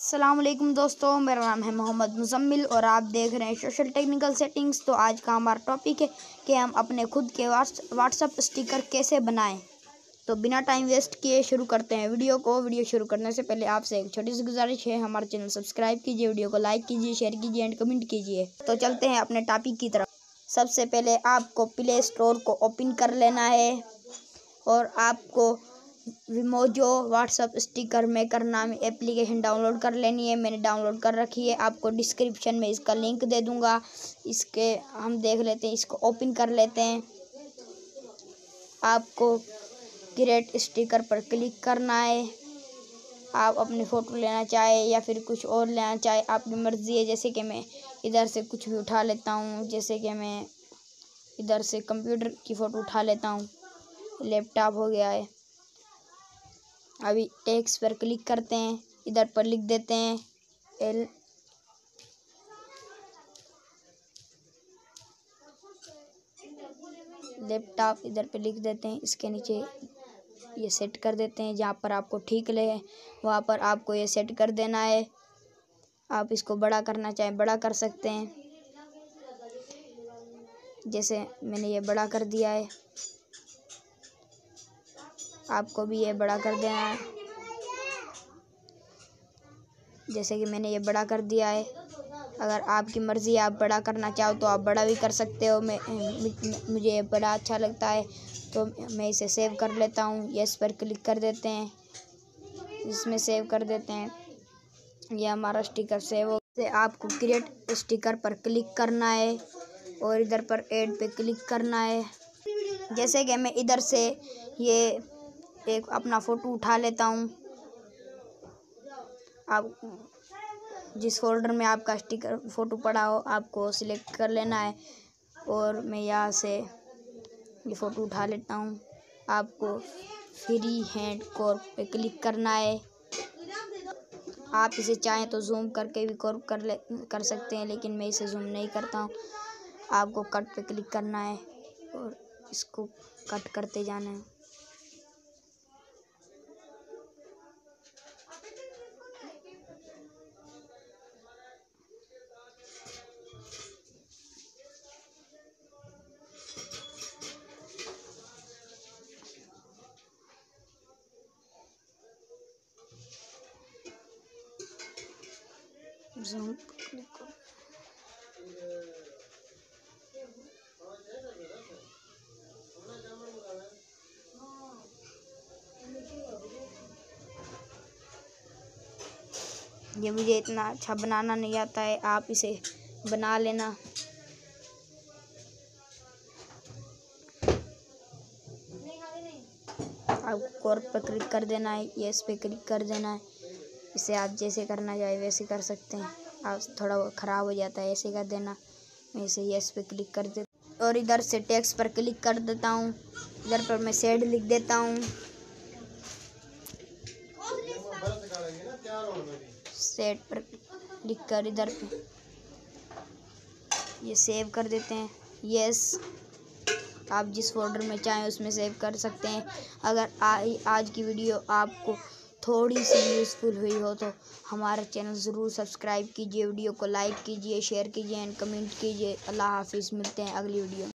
अस्सलामुअलैकुम दोस्तों, मेरा नाम है मोहम्मद मुज़म्मिल और आप देख रहे हैं सोशल टेक्निकल सेटिंग्स। तो आज का हमारा टॉपिक है कि हम अपने खुद के व्हाट्सअप स्टिकर कैसे बनाएं। तो बिना टाइम वेस्ट किए शुरू करते हैं वीडियो को। वीडियो शुरू करने से पहले आपसे एक छोटी सी गुजारिश है, हमारे चैनल सब्सक्राइब कीजिए, वीडियो को लाइक कीजिए, शेयर कीजिए एंड कमेंट कीजिए। तो चलते हैं अपने टॉपिक की तरफ। सबसे पहले आपको प्ले स्टोर को ओपन कर लेना है और आपको विमोजो व्हाट्सअप स्टिकर मेकर नामी एप्लीकेशन डाउनलोड कर लेनी है। मैंने डाउनलोड कर रखी है, आपको डिस्क्रिप्शन में इसका लिंक दे दूंगा। इसके हम देख लेते हैं, इसको ओपन कर लेते हैं। आपको क्रिएट स्टिकर पर क्लिक करना है। आप अपनी फ़ोटो लेना चाहे या फिर कुछ और लेना चाहे, आपकी मर्ज़ी है। जैसे कि मैं इधर से कुछ भी उठा लेता हूँ, जैसे कि मैं इधर से कंप्यूटर की फ़ोटो उठा लेता हूँ, लैपटॉप हो गया है। अभी टेक्स्ट पर क्लिक करते हैं, इधर पर लिख देते हैं एल लैपटॉप, इधर पे लिख देते हैं। इसके नीचे ये सेट कर देते हैं, जहाँ पर आपको ठीक लगे वहाँ पर आपको ये सेट कर देना है। आप इसको बड़ा करना चाहें बड़ा कर सकते हैं, जैसे मैंने ये बड़ा कर दिया है। आपको भी ये बड़ा कर देना है, जैसे कि मैंने ये बड़ा कर दिया है। अगर आपकी मर्ज़ी आप बड़ा करना चाहो तो आप बड़ा भी कर सकते हो। मुझे ये बड़ा अच्छा लगता है तो मैं इसे सेव कर लेता हूँ। यस पर क्लिक कर देते हैं, इसमें सेव कर देते हैं। ये हमारा स्टिकर सेव हो गया। आपको क्रिएट स्टिकर पर क्लिक करना है और इधर पर ऐड पे क्लिक करना है। जैसे कि मैं इधर से ये एक अपना फ़ोटो उठा लेता हूँ। आप जिस फोल्डर में आपका स्टिकर फ़ोटो पड़ा हो आपको सिलेक्ट कर लेना है और मैं यहाँ से ये फ़ोटो उठा लेता हूँ। आपको फ्री हैंड कॉर्प पे क्लिक करना है। आप इसे चाहें तो जूम करके भी कॉर्प कर सकते हैं, लेकिन मैं इसे जूम नहीं करता हूँ। आपको कट पे क्लिक करना है और इसको कट करते जाना है। जूम क्लिक करो। ये मुझे इतना अच्छा बनाना नहीं आता है, आप इसे बना लेना। आप कॉर्प पर क्लिक कर देना है, यस पे क्लिक कर देना है। इसे आप जैसे करना चाहे वैसे कर सकते हैं। आप थोड़ा ख़राब हो जाता है, ऐसे कर देना। मैं इसे यस पे क्लिक कर देता और इधर से टेक्स्ट पर क्लिक कर देता हूँ। इधर पर मैं सेड लिख देता हूँ। सेट पर क्लिक कर इधर पे ये सेव कर देते हैं। यस, आप जिस फोल्डर में चाहें उसमें सेव कर सकते हैं। अगर आज की वीडियो आपको थोड़ी सी यूज़फुल हुई हो तो हमारा चैनल ज़रूर सब्सक्राइब कीजिए, वीडियो को लाइक कीजिए, शेयर कीजिए एंड कमेंट कीजिए। अल्लाह हाफिज़, मिलते हैं अगली वीडियो।